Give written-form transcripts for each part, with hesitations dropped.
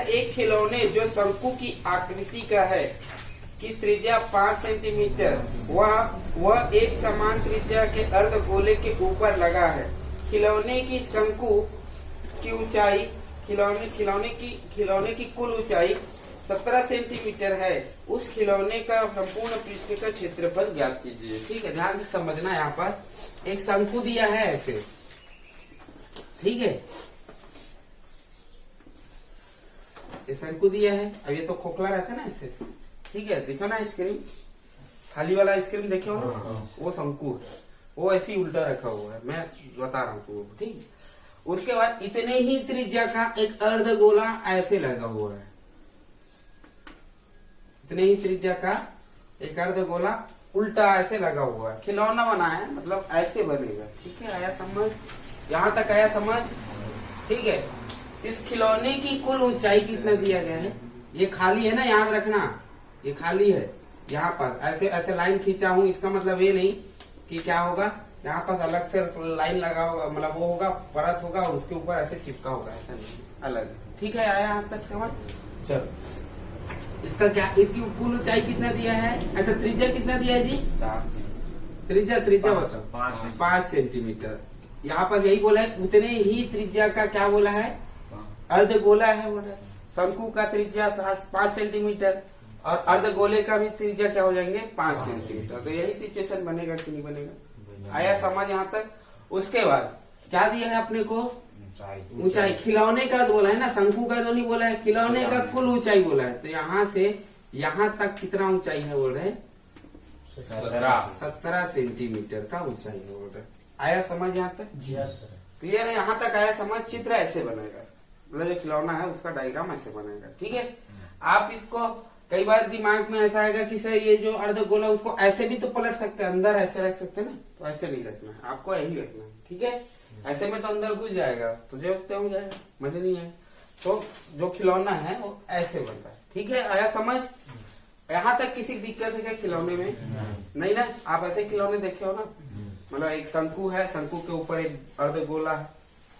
एक खिलौने जो शंकु की आकृति का है की त्रिज्या 5 सेंटीमीटर वह एक समान त्रिज्या के अर्धगोले के ऊपर लगा है। खिलौने की शंकु की ऊंचाई खिलौने की कुल ऊंचाई 17 सेंटीमीटर है। उस खिलौने का संपूर्ण पृष्ठ का क्षेत्रफल ज्ञात कीजिए। ठीक है, ध्यान से समझना। यहाँ पर एक शंकु दिया है ऐसे, ठीक है, ये शंकु दिया है। अब ये तो खोखला रहता है ना इससे, ठीक है। देखो ना आइसक्रीम, खाली वाला आइसक्रीम देखे हो ना, वो शंकु है, वो ऐसे ही उल्टा रखा हुआ है, मैं बता रहा हूँ, ठीक है। उसके बाद इतने ही त्रिज्या का एक अर्धगोला ऐसे लगा हुआ है, इतने ही त्रिज्या का एक अर्धगोला उल्टा ऐसे लगा हुआ है। खिलौना बना है, मतलब ऐसे बनेगा। ठीक है, आया समझ? यहाँ तक आया समझ? ठीक है। इस खिलौने की कुल ऊंचाई कितना दिया गया है? ये खाली है ना, याद रखना, ये खाली है। यहाँ पर ऐसे ऐसे लाइन खींचा हूँ, इसका मतलब ये नहीं कि क्या होगा, यहाँ पर अलग से लाइन लगा होगा, मतलब वो होगा, परत होगा और उसके ऊपर ऐसे चिपका होगा, ऐसा नहीं, अलग है। ठीक है, आया यहाँ तक समझ? चलो, इसका क्या, इसकी कुल ऊंचाई कितना दिया है? अच्छा, त्रिज्या कितना दिया है जी? त्रिज्या बताओ, 5 सेंटीमीटर। यहाँ पर यही बोला है, उतने ही त्रिज्या का क्या बोला है? अर्धगोला है बोला। शंकु का त्रिज्या 5 सेंटीमीटर और अर्धगोले का भी त्रिज्या क्या हो जाएंगे? 5 सेंटीमीटर। तो यही सिचुएशन बनेगा कि नहीं बनेगा? आया समझ यहाँ तक? उसके बाद क्या दिया है अपने को? ऊंचाई। खिलौने का बोला है ना, शंकु का तो नहीं बोला है, खिलौने का कुल ऊंचाई बोला है। तो यहाँ से यहाँ तक कितना ऊंचाई है बोल रहे? 17 सेंटीमीटर का ऊंचाई है बोल रहे। आया समझ यहाँ तक? क्लियर है? यहाँ तक आया समझ? चित्र ऐसे बनेगा, मतलब जो खिलौना है उसका डायग्राम ऐसे बनेगा। ठीक है, आप इसको कई बार दिमाग में ऐसा आएगा कि सर ये जो अर्धगोला उसको ऐसे भी तो पलट सकते हैं, अंदर ऐसे रख सकते हैं ना, तो ऐसे नहीं रखना है, आपको यही रखना है। ठीक है, ऐसे में तो अंदर घुस जाएगा, तो जो हो जाएगा, मजे नहीं आए। तो जो खिलौना है वो ऐसे बनता है। ठीक है, आया समझ? यहाँ तक किसी दिक्कत है क्या खिलौने में? नहीं ना? आप ऐसे खिलौने देखे हो ना, मतलब एक शंकु है, शंकु के ऊपर एक अर्धगोला है,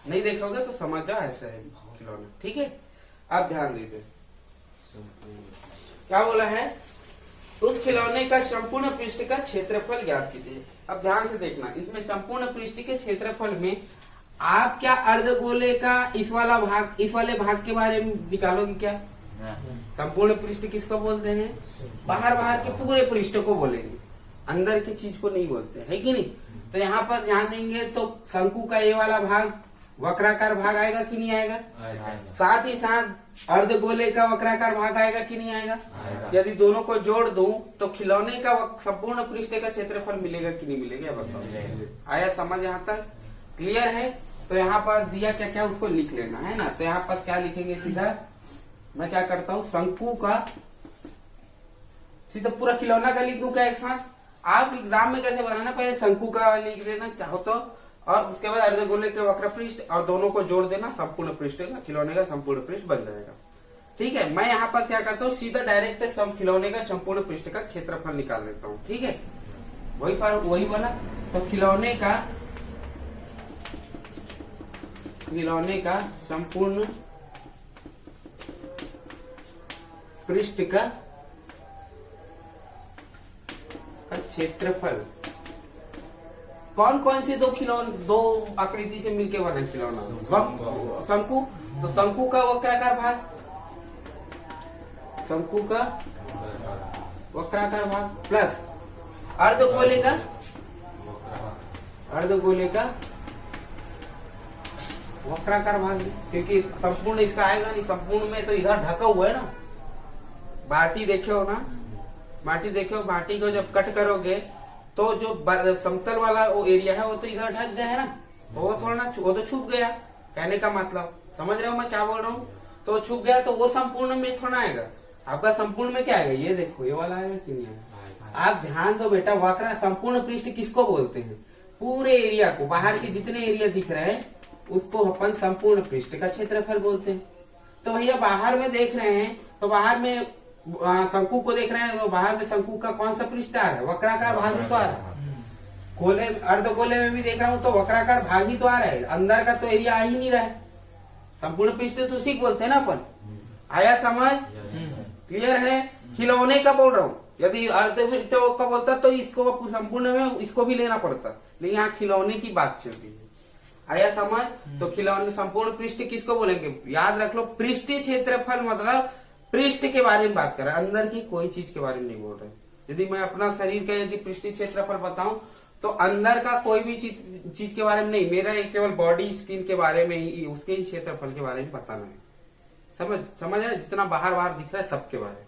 नहीं देखोगे तो समझ जाओ ऐसा है खिलौना। ठीक है, आप ध्यान दीजिए क्या बोला है? उस खिलौने का संपूर्ण पृष्ठ का क्षेत्रफल ज्ञात कीजिए। अब ध्यान से देखना, इसमें संपूर्ण पृष्ठ के क्षेत्रफल में आप क्या अर्धगोले का इस वाले भाग के बारे में निकालोगे क्या? संपूर्ण पृष्ठ किसको बोलते हैं? बाहर के पूरे पृष्ठ को बोलेंगे, अंदर की चीज को नहीं बोलते, है कि नहीं? तो यहाँ पर ध्यान देंगे तो शंकु का ये वाला भाग वक्राकार भाग आएगा कि नहीं आएगा? साथ ही साथ अर्धगोले का वक्राकार भाग आएगा कि नहीं आएगा? यदि दोनों को जोड़ दूं तो खिलौने का संपूर्ण पृष्ठ का क्षेत्रफल मिलेगा कि नहीं मिलेगा? बताओ, आया समझ यहाँ तक? क्लियर है? तो यहाँ पर दिया क्या क्या उसको लिख लेना है ना। तो यहाँ पर क्या लिखेंगे? सीधा मैं क्या करता हूँ, शंकु का सीधा पूरा खिलौना का लिख दूं क्या एक साथ? आप एग्जाम में कैसे बनाना, पहले शंकु का लिख देना चाहो तो, और उसके बाद अर्धगोले के वक्र पृष्ठ और दोनों को जोड़ देना, संपूर्ण पृष्ठ का, खिलौने का संपूर्ण पृष्ठ बन जाएगा। ठीक है, मैं यहाँ पर क्या करता हूँ, सीधा डायरेक्ट खिलौने का संपूर्ण पृष्ठ का क्षेत्रफल निकाल लेता हूँ। ठीक है, वही वाला। तो खिलौने का संपूर्ण पृष्ठ का क्षेत्रफल, कौन कौन से दो आकृति से मिलके बना खिलौना? शंकु, तो शंकु का वक्राकार भाग, शंकु का वक्राकार भाग प्लस अर्धगोले का वक्राकार भाग, क्योंकि संपूर्ण इसका आएगा नहीं, संपूर्ण में तो इधर ढका हुआ है ना। बाटी देखे हो ना, बाटी को जब कट करोगे तो जो समतल वाला वो एरिया है वो तो इधर ढक गया है ना, तो वो थोड़ा ना, वो तो छुप गया। कहने का मतलब समझ रहे हो मैं क्या बोल रहा हूँ? तो छुप गया तो वो संपूर्ण में थोड़ा आएगा। आपका संपूर्ण में क्या आएगा? ये देखो, ये वाला आएगा कि नहीं आएगा? आप ध्यान दो बेटा, वक्र संपूर्ण पृष्ठ किसको बोलते हैं? पूरे एरिया को, बाहर के जितने एरिया दिख रहे हैं उसको अपन संपूर्ण पृष्ठ का क्षेत्रफल बोलते हैं। तो भैया बाहर में देख रहे हैं, तो बाहर में शंकु को देख रहे हैं, तो बाहर में शंकु का कौन सा पृष्ठ आ रहा है? वक्राकार भाग ही तो आ रहा है। गोले, अर्धगोले में भी देख रहा हूँ तो वक्राकार भाग ही तो आ रहा है, अंदर का तो एरिया आ ही नहीं रहा है। संपूर्ण पृष्ठ तो उसी को बोलते हैं ना अपन। आया समझ? क्लियर है? खिलौने का बोल रहा हूँ, यदि अर्धवृत्त का बोलता तो इसको संपूर्ण में इसको भी लेना पड़ता, लेकिन यहाँ खिलौने की बात चल रही है। आया समझ? तो खिलौने संपूर्ण पृष्ठ किसको बोलेंगे? याद रख लो, पृष्ठीय क्षेत्रफल मतलब पृष्ठ के बारे में बात कर रहा है, अंदर की कोई चीज के बारे में नहीं बोल रहे। यदि मैं अपना शरीर का यदि पृष्ठीय क्षेत्रफल बताऊं तो अंदर का कोई भी चीज के बारे में नहीं, मेरा केवल बॉडी स्किन के बारे में ही, उसके ही क्षेत्रफल के बारे में बताना है। समझ है? जितना बाहर दिख रहा है सबके बारे में,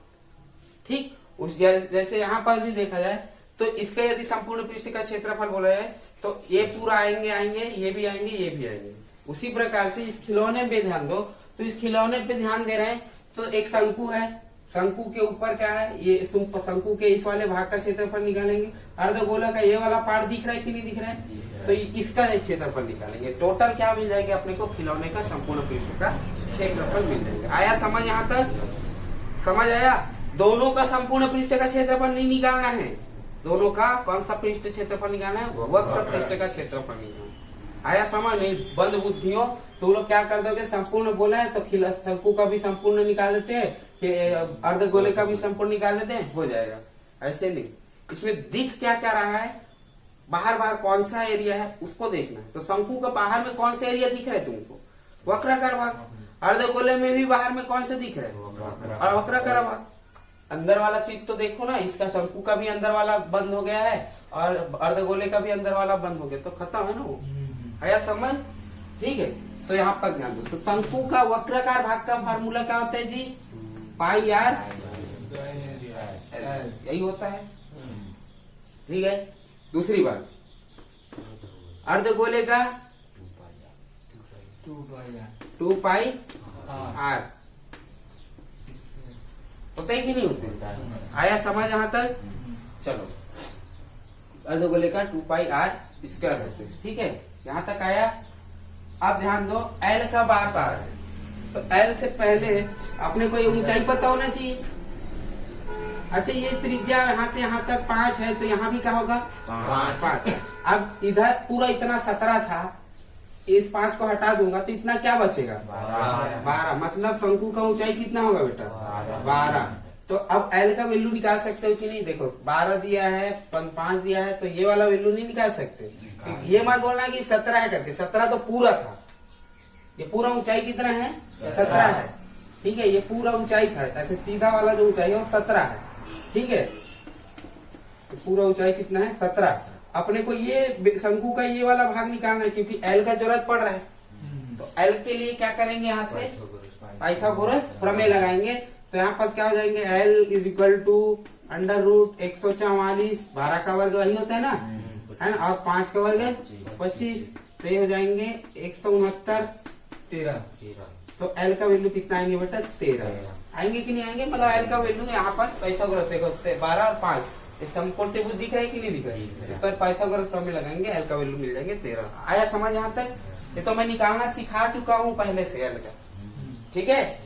ठीक। उस जैसे यहाँ पर भी देखा जाए तो इसका यदि संपूर्ण पृष्ठ का क्षेत्रफल बोला जाए तो ये पूरा आएंगे, ये भी आएंगे, ये भी आएंगे। उसी प्रकार से इस खिलौने पे ध्यान दो, तो इस खिलौने पे ध्यान दे रहे हैं तो एक शंकु है, शंकु के ऊपर क्या है, ये शंकु के इस वाले भाग का क्षेत्रफल निकालेंगे। अर्धगोला का ये वाला पार्ट दिख रहा है कि नहीं दिख रहा है, तो इसका क्षेत्रफल निकालेंगे। टोटल क्या मिल जाएगा अपने को? खिलौने का संपूर्ण पृष्ठ का क्षेत्रफल मिल जाएगा। आया समझ? यहाँ तक समझ आया? दोनों का संपूर्ण पृष्ठ का क्षेत्रफल नहीं निकालना है, दोनों का कौन सा पृष्ठ क्षेत्रफल निकालना है? वक्र पृष्ठ का क्षेत्रफल निकालना। आया समझ? नहीं बंद बुद्धियों, तो लोग क्या कर दोगे, संपूर्ण बोला है तो शंकु का भी संपूर्ण निकाल देते हैं, अर्धगोले का भी संपूर्ण निकाल देते हैं, हो जाएगा। ऐसे नहीं, इसमें दिख क्या क्या रहा है, बाहर कौन सा एरिया है उसको देखना है। तो शंकु का बाहर में कौन सा एरिया दिख रहा है तुमको? वक्राकार भाग। अर्धगोले में भी बाहर में कौन सा दिख रहा है? और वक्राकार भाग। अंदर वाला चीज तो देखो ना, इसका शंकु का भी अंदर वाला बंद हो गया है और अर्धगोले का भी अंदर वाला बंद हो गया, तो खत्म है ना वो। आया समझ? ठीक है, तो यहाँ पर ध्यान दो। तो शंकु का वक्राकार भाग का फार्मूला क्या होता है जी? पाई आर, यही होता है, ठीक है। दूसरी बात, अर्धगोले का 2 पाई आर होता है कि नहीं होता? आया समझ यहाँ तक? चलो, अर्धगोले का 2 पाई आर स्क्वायर होते हैं, ठीक है, यहाँ तक आया। अब ध्यान दो, एल का बात आ रहा है, तो एल से पहले अपने को ये ऊंचाई पता होना चाहिए। अच्छा, ये त्रिज्या यहाँ से यहाँ तक 5 है, तो यहाँ भी क्या होगा? 5। अब इधर पूरा इतना 17 था, इस 5 को हटा दूंगा तो इतना क्या बचेगा? 12। मतलब शंकु का ऊंचाई कितना होगा बेटा? 12। तो अब एल का वैल्यू निकाल सकते हो कि नहीं? देखो 12 दिया है, 5 दिया है, तो ये वाला वैल्यू नहीं निकाल सकते। ये मत बोलना कि 17 है करके, 17 तो पूरा था, ये पूरा ऊंचाई कितना है? 17 है, ठीक है, ये पूरा ऊंचाई था। ऐसे सीधा वाला जो ऊंचाई है वो 17 है, ठीक है, तो पूरा ऊंचाई कितना है? 17। अपने को ये शंकु का ये वाला भाग निकालना है, क्योंकि एल का जरूरत पड़ रहा है। तो एल के लिए क्या करेंगे? यहाँ से पाइथागोरस प्रमेय लगाएंगे, तो यहाँ पास क्या हो जाएंगे? एल इज इक्वल टू √144, 12 का वर्ग वही होता है ना, है ना, और 5 का वर्ग 25, तो ये हो जाएंगे 169, 13। तो एल का वैल्यू कितना आएंगे बेटा? 13 आएंगे कि नहीं आएंगे? मतलब एल का वैल्यू यहाँ पास पाइथागोरस देखो 12 और 5 समकोण त्रिभुज दिख रहा है कि नहीं दिख रहा है? इस पर पाइथागोरस प्रमेय लगाएंगे, एल का वैल्यू मिल जाएंगे 13। आया समझ यहाँ तक? ये तो मैं निकालना सिखा चुका हूँ पहले से एल का, ठीक है।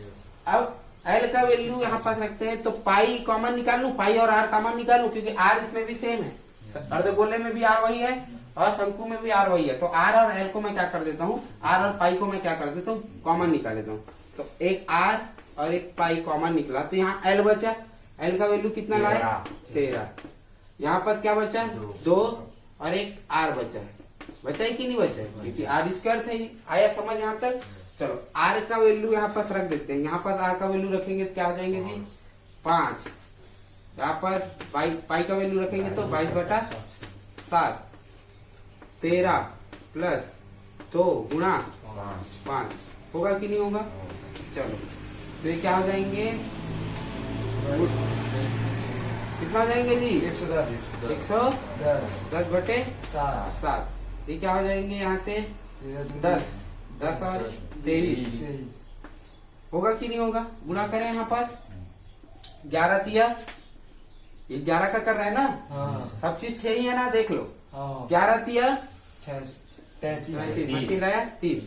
अब एल का वैल्यू यहाँ पास रखते हैं, तो पाई कॉमन निकाल लूं, पाई और आर कॉमन निकाल लूं, क्योंकि आर इसमें भी सेम है, अर्धगोले में भी आर वही है और शंकु में भी आर वही है। तो आर और एल को मैं क्या कर देता हूँ, आर और पाई को मैं क्या कर देता हूँ, कॉमन निकाल देता हूँ। तो एक आर और एक पाई कॉमन निकला, तो यहाँ एल बचा, एल का वैल्यू कितना लाए? 13। यहाँ पास क्या बचा? 2 और एक आर बचा है, बचा है कि नहीं बचा है? क्योंकि आर स्क्वायर थे। आया समझ यहाँ तक? चलो, आर का वैल्यू यहाँ पास रख देते हैं, यहाँ पास आर का वैल्यू रखेंगे तो क्या हो जाएंगे जी? 5। यहाँ पर पाई का वैल्यू रखेंगे तो 22/7, 13 प्लस 2 गुणा 5 होगा कि नहीं होगा? चलो, तो ये क्या हो जाएंगे? कितना हो जाएंगे जी? 110/7। ये क्या हो जाएंगे यहाँ से? 10 और 23 होगा कि नहीं होगा? गुणा करें यहाँ पास, 11 तिया, ये 11 का कर रहा है ना? सब चीज थे ही है ना, देख लो। 11 तिया 33 लाया 3,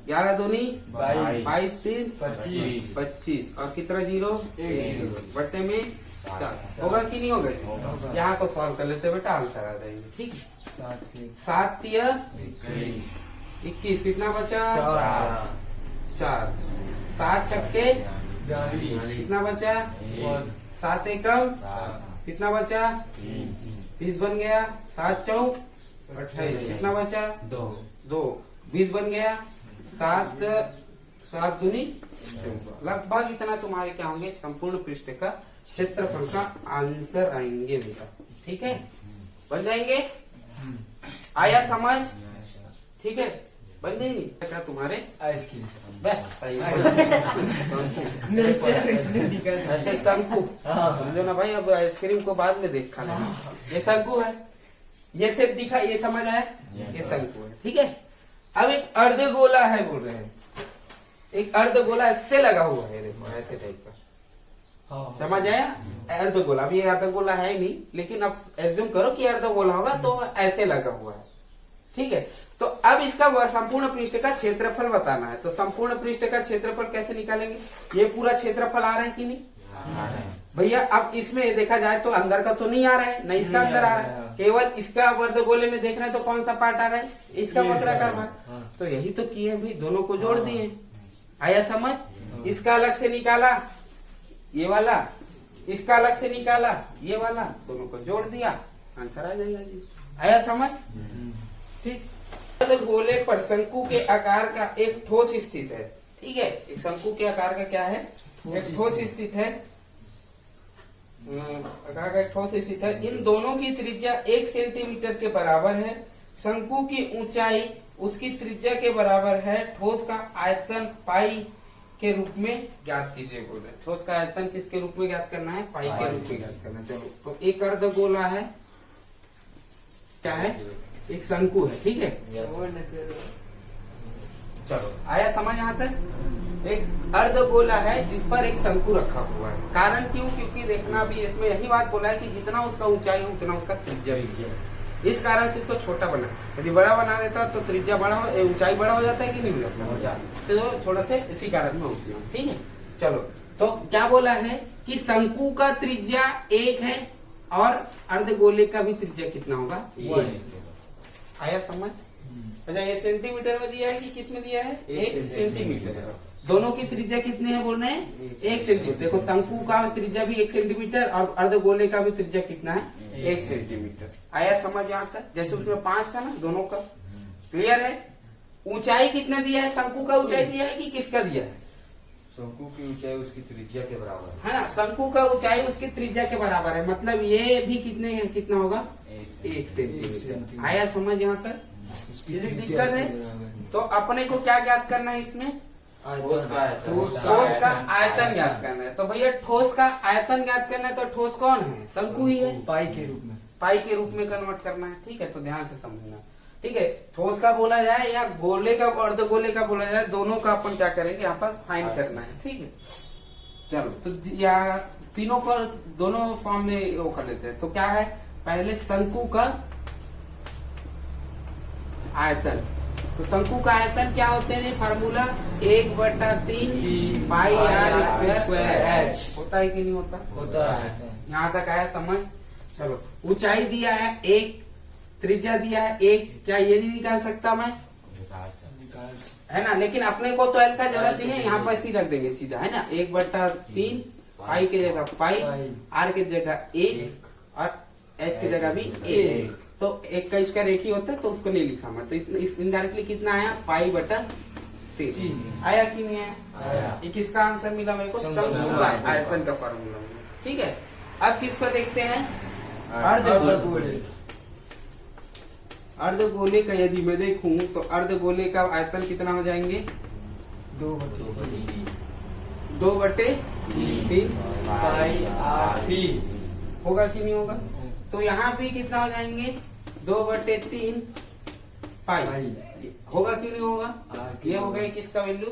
11 दूनी 22, 3 25 और कितना 0? 1 बट्टे में 7 होगा कि नहीं होगा? यहाँ को सॉल्व कर लेते बेटा, आंसर आ जाएंगे, ठीक है। 7 तिया 21, कितना बचा? 4। 7 छक्के कितना बचा? 7 एकम कितना बचा? 30 बन गया। 7 चौक 28 कितना बचा? 2 20 बन गया। 7 दूनी 14। लगभग इतना तुम्हारे क्या होंगे संपूर्ण पृष्ठ का क्षेत्रफल का आंसर आएंगे बेटा। ठीक है, बन जाएंगे। आया समझ? ठीक है, बन जाएंगे क्या तुम्हारे? ऐसे शंकु समझो ना भाई। अब आइसक्रीम को बाद में देख खा लेना। ये शंकु है, ये सिर्फ दिखा, ये समझ आया? ये शंकु है। ठीक है, अब एक अर्धगोला है बोल रहे हैं। एक अर्धगोला ऐसे लगा हुआ है, देखो ऐसे टाइप का। समझ आया? अर्धगोला। अब ये अर्धगोला है नहीं, लेकिन अब एज्यूम करो कि अर्धगोला होगा तो ऐसे लगा हुआ है। ठीक है, तो अब इसका संपूर्ण पृष्ठ का क्षेत्रफल बताना है। तो संपूर्ण पृष्ठ का क्षेत्रफल कैसे निकालेंगे? ये पूरा क्षेत्रफल आ रहा है कि नहीं भैया? अब इसमें देखा जाए तो अंदर का तो नहीं आ रहा है, नहीं इसका अंदर आ रहा है, केवल इसका अर्धगोले में देख रहे हैं तो कौन सा पार्ट आ रहा है? इसका वक्राकार भाग। तो यही तो किए भाई, दोनों को जोड़ दिए। आया समझ? इसका अलग से निकाला ये वाला, इसका अलग से निकाला ये वाला, दोनों को जोड़ दिया, आंसर आ जाएगा जी। आया समझ? ठीक। गोले पर शंकु के आकार का एक ठोस स्थित है। ठीक है, एक शंकु के आकार का क्या है? एक ठोस स्थित है। आकार का एक ठोस स्थित है। इन दोनों की त्रिज्या 1 सेंटीमीटर के बराबर है। शंकु की ऊंचाई उसकी त्रिज्या के बराबर है। ठोस का आयतन पाई के रूप में ज्ञात कीजिए बोले। ठोस का आयतन किसके रूप में ज्ञात करना है? पाई के रूप में ज्ञात करना है। चलो, तो एक अर्धगोला है, क्या है? एक शंकु है। ठीक है, चलो आया समझ यहाँ तक? एक अर्धगोला है जिस पर एक शंकु रखा हुआ है। कारण क्यों? क्योंकि देखना भी इसमें यही बात बोला है कि जितना उसका ऊंचाई हो उतना उसका त्रिज्या भी है। इस कारण से इसको छोटा बना। यदि बड़ा बना देता तो त्रिज्या बड़ा हो, ऊंचाई बड़ा हो जाता है कि नहीं हो जाता? तो थोड़ा से इसी कारण में होती है। ठीक है, चलो, तो क्या बोला है कि शंकु का त्रिज्या 1 है और अर्धगोले का भी त्रिज्या कितना होगा? 1। आया समझ? अच्छा, ये सेंटीमीटर में दिया है कि किस में दिया है? 1 सेंटीमीटर। दोनों की त्रिज्या कितनी है बोल रहे हैं? 1 सेंटीमीटर। देखो, शंकु का त्रिज्या भी 1 सेंटीमीटर और अर्धगोले का भी त्रिज्या कितना है? 1 सेंटीमीटर। आया समझ यहाँ तक? जैसे उसमें 5 था ना, दोनों का क्लियर है। ऊंचाई कितना दिया है? शंकु का ऊंचाई दिया है कि किसका दिया है? शंकु की ऊंचाई उसकी त्रिज्या के बराबर है ना। शंकु का ऊंचाई उसकी त्रिज्या के बराबर है, मतलब ये भी कितना होगा? 1 सेंटीमीटर। आया समझ यहाँ तक? किसी दिक्कत है? तो अपने को क्या ज्ञात करना है इसमें? ठोस का आयतन ज्ञात करना है। तो भैया ठोस का आयतन ज्ञात करना है तो ठोस कौन है? शंकु ही है। पाई के रूप में, पाई के रूप में कन्वर्ट करना है। ठीक है, तो ध्यान से समझना। ठीक है, ठोस का बोला जाए या गोले का अर्धगोले का बोला जाए, दोनों का अपन क्या करेंगे यहाँ पर फाइंड करना है। ठीक है, चलो, तो या तीनों को दोनों फॉर्म में वो कर लेते हैं। तो क्या है? पहले शंकु का आयतन। तो शंकु का आयतन क्या होते हैं? फार्मूला 1/3 पाई r स्क्वायर h होता है कि नहीं होता? होता है। यहाँ तक आया समझ? चलो, ऊंचाई दिया है 1, त्रिज्या दिया है 1। क्या ये नहीं निकाल सकता मैं? है ना। लेकिन अपने को तो एल का जरूरत नहीं है, यहाँ पर इसी रख देंगे सीधा, है ना। 1/3 पाई के जगह पाई, आर के जगह 1 और एच की जगह भी 1। तो 1 का स्क्वायर 1 ही होता है, तो उसको नहीं लिखा मैं। तो इनडायरेक्टली कितना आया? पाई/3 आया कि नहीं आया? ये किसका आंसर मिला मेरे को? शंकु का आयतन का फॉर्मूला। ठीक है, अब किसको देखते हैं? अर्धगोले। अर्धगोले का यदि मैं देखूं तो अर्धगोले का आयतन कितना हो जाएंगे? 2/3 पाई r3 होगा कि नहीं होगा? तो यहाँ भी कितना हो जाएंगे? 2/3 पाई होगा कि नहीं होगा? ये हो गया किसका वैल्यू?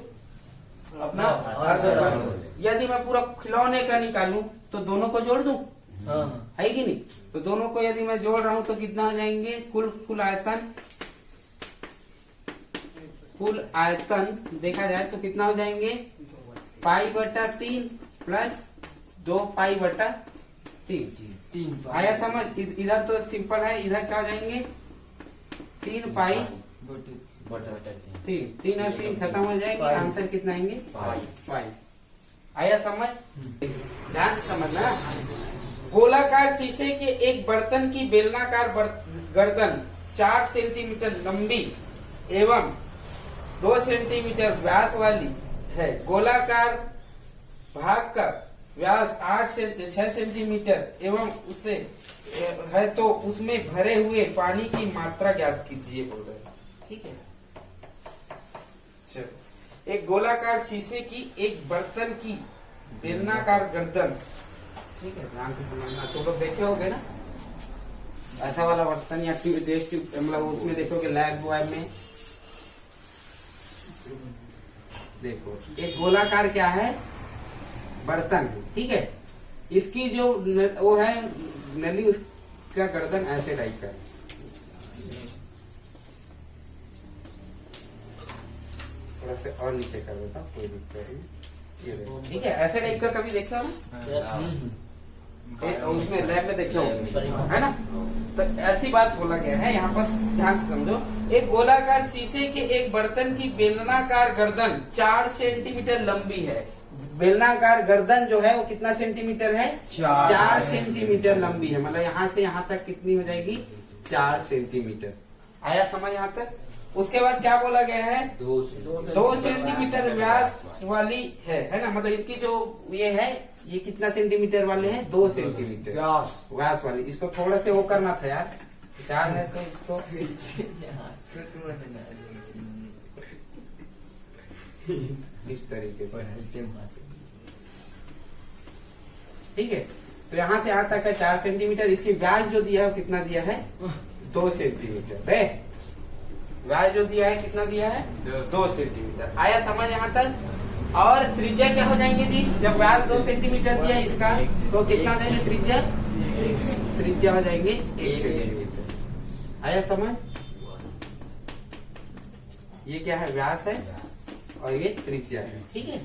अपना अर्धगोले। यदि मैं पूरा खिलौने का निकालूं तो दोनों को जोड़ दूं, है कि नहीं? तो दोनों को यदि मैं जोड़ रहा हूं तो कितना हो जाएंगे? कुल आयतन देखा जाए तो कितना हो जाएंगे? पाई/3 प्लस 2 पाई/3। आया समझ? इधर तो सिंपल है, इधर क्या हो जाएंगे? 3 पाई 3 और 3 खत्म हो जाएंगे। आंसर कितना आएंगे? पाई। आया समझ? ध्यान से समझना। गोलाकार शीशे के एक बर्तन की बेलनाकार गर्दन 4 सेंटीमीटर लंबी एवं 2 सेंटीमीटर व्यास वाली है। गोलाकार भाग का व्यास 6 सेंटीमीटर एवं उससे है तो उसमें भरे हुए पानी की मात्रा ज्ञात कीजिए बोल रहे हैं। ठीक है, चलो। एक गोलाकार शीशे की एक बर्तन की बेलनाकार गर्दन, ठीक है, ध्यान से समझना। तो लोग देखे होगे ना ऐसा वाला बर्तन या ट्यूब, मतलब उसमें देखोगे लैब वैब में, देखो एक गोलाकार क्या है, बर्तन है, ठीक है। इसकी जो वो है नली, उसका गर्दन ऐसे टाइप का है। थोड़ा सा और नीचे कर देता हूं, कोई दिक्कत नहीं, ये देखो, ठीक है, ऐसे टाइप का कभी देखा हो उसमें लैब में देखे होंगे, है ना। तो ऐसी बात बोला गया है यहाँ पर, ध्यान से समझो। एक गोलाकार शीशे के एक बर्तन की बेलनाकार गर्दन 4 सेंटीमीटर लंबी है। बेलनाकार गर्दन जो है वो कितना सेंटीमीटर है? 4 सेंटीमीटर लंबी है। मतलब यहाँ से यहाँ तक कितनी हो जाएगी? 4 सेंटीमीटर। आया समझ यहाँ तक? उसके बाद क्या बोला गया है? 2 सेंटीमीटर व्यास वाली है ना। मतलब इनकी जो ये है, ये कितना सेंटीमीटर वाले हैं? 2 सेंटीमीटर व्यास वाली। इसको थोड़ा से वो करना था यार, 4 है तो इसको इस तरीके से, ठीक है। तो यहाँ से यहाँ तक है 4 सेंटीमीटर। इसकी व्यास जो दिया है वो कितना दिया है? 2 सेंटीमीटर है। व्यास जो दिया है कितना दिया है? 2 सेंटीमीटर। आया समझ यहाँ तक? और त्रिज्या क्या हो जाएंगे जी? जब व्यास 2 सेंटीमीटर दिया है इसका, तो कितना हो जाएंगे त्रिज्या? त्रिज्या हो जाएंगे 1 सेंटीमीटर। आया समझ? ये क्या है? व्यास है और ये त्रिज्या है, ठीक है।